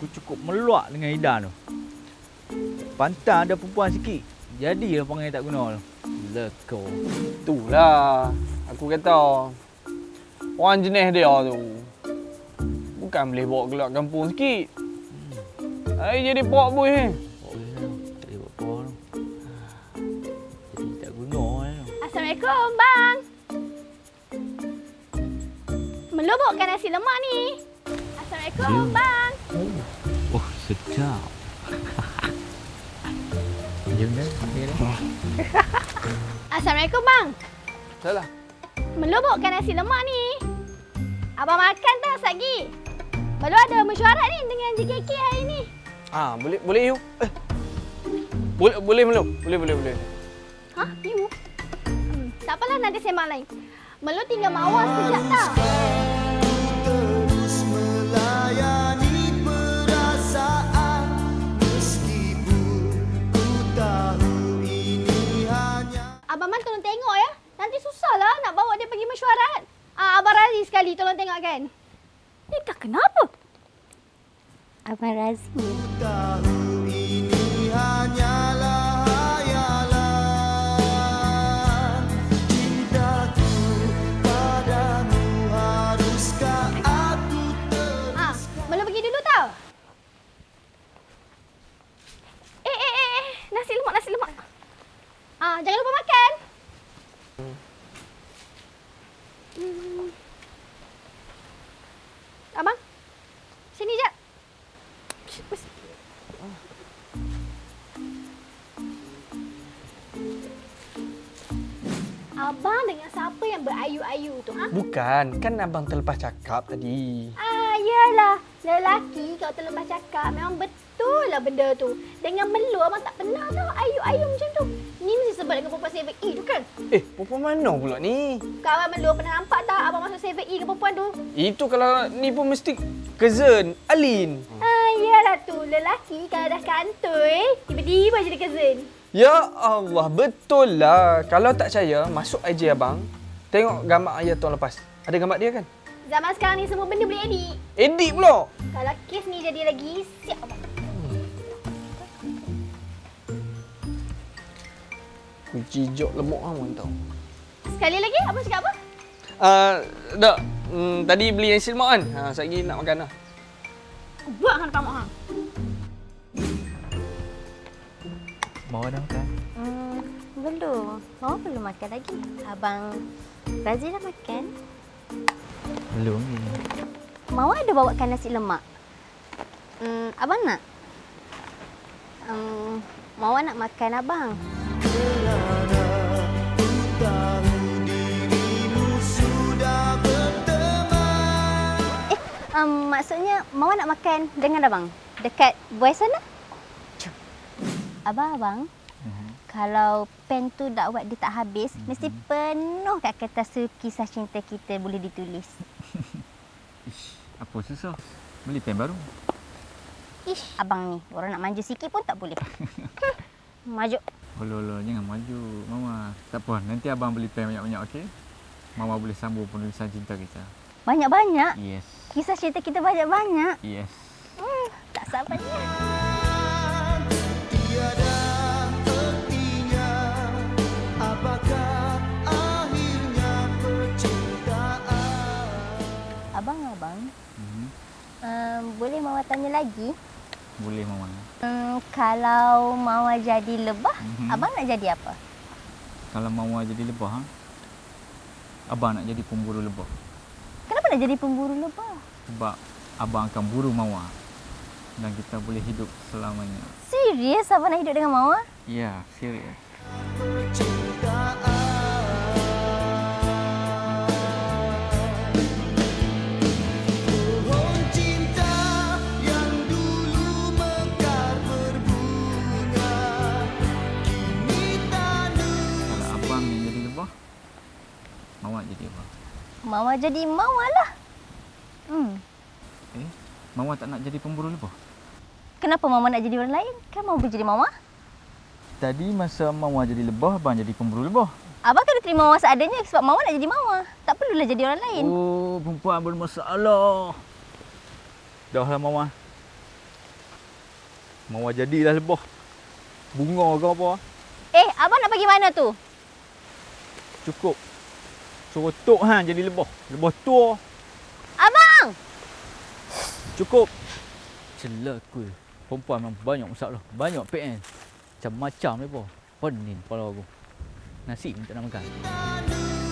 Aku cukup meluak dengan Ida tu. Pantang ada perempuan sikit. Jadilah panggil tak guna tu. Leko. Itulah aku kata. Orang jenis dia tu bukan boleh bawa keluar kampung sikit. Hai jadi pak boy ni. Tak boleh buat apa tu. Jadi tak guna tu. Assalamualaikum, bang. Melu bawakan nasi lemak ni. Assalamualaikum, bang. Oh, sedap. Jom dah. Assalamualaikum, bang. Salah. Melu bawakan nasi lemak ni. Abang makan tak sagi? Melu ada mesyuarat ni dengan JKK hari ni. Boleh you. Boleh Melu. Boleh. Hah? You? Tak apalah, nanti sembang lain. Melu tinggal mawas sekejap tak? Abang Man tolong tengok ya. Nanti susahlah nak bawa dia pergi mesyuarat. Abang Razi sekali tolong tengokkan. Ni dah kenapa? Abang Razi. Belum pergi dulu tau. Nasi lemak. Jangan lupa makan. Abang, sini jap. Abang dengan siapa yang berayu-ayu tu, ha? Bukan, kan abang terlepas cakap tadi. Yalah. Lelaki kalau terlepas cakap memang betul lah benda tu. Dengan Melu abang tak pernah tau ayu-ayu macam tu. Ni mesti sebab dengan perempuan 7E tu kan? Perempuan mana pula ni? Kawan Melu pernah nampak tak abang masuk 7E ke perempuan tu? Itu kalau ni pun mesti cousin Alin. Yalah tu. Lelaki kalau dah kantoi, tiba-tiba jadi cousin. Ya Allah, betul lah. Kalau tak percaya, masuk IG abang. Tengok gambar ayah tahun lepas. Ada gambar dia kan? Zaman sekarang ni semua benda boleh edit. Edit pula. Kalau kes ni jadi lagi, siap abang. Kunci jok lemuk abang tahu. Sekali lagi, abang cakap apa? Tak. Tadi beli nasi lemak kan? Sekejap lagi nak makan lah. Buat kan kamu hang. Mau dah makan? Belum. Mama belum makan lagi. Abang Razi dah makan. Belum ni. Mama ada bawakan nasi lemak. Abang nak? Mama nak makan abang. Maksudnya Mama nak makan dengan abang dekat buai sana. Abang, kalau pen tu dakwat dia tak habis, mesti penuh kat kertas tu kisah cinta kita boleh ditulis. Apa susah? Beli pen baru. Abang ni, orang nak manja sikit pun tak boleh. Maju. Oloh, jangan maju, Mama. Tak apa, nanti abang beli pen banyak-banyak, okey? Mama boleh sambung penulisan cinta kita. Banyak-banyak? Yes. Kisah cerita kita banyak-banyak? Yes. Tak sabarnya. Tiada artinya apakah akhirnya percintaan. Abang. Boleh Mama tanya lagi? Boleh, Mama. Kalau Mama jadi lebah, abang nak jadi apa? Kalau Mama jadi lebah, abang nak jadi pemburu lebah. Kenapa nak jadi pemburu lebah? Sebab abang akan buru Mawar dan kita boleh hidup selamanya. Serius abang nak hidup dengan Mawar? Ya, serius. Kalau abang yang jadi lebah, Mawar jadi apa? Mawar jadi Mawar lah. Mawar tak nak jadi pemburu lebah? Kenapa Mama nak jadi orang lain? Kan Mama boleh jadi Mawar? Tadi masa Mawar jadi lebah, abang jadi pemburu lebah. Abang kena terima Mawar seadanya sebab Mawar nak jadi Mawar. Tak perlulah jadi orang lain. Oh, perempuan bermasalah. Dah lah, Mawar. Mawar jadilah lebah. Bunga ke apa? Abang nak pergi mana tu? Cukup. Suruh Tok Han jadi lebah. Lebah tua. Abang! Cukup. Celaka. Perempuan memang banyak masalah. Banyak PN. Macam-macam mereka. Pening kepala aku. Nasi pun tak nak makan.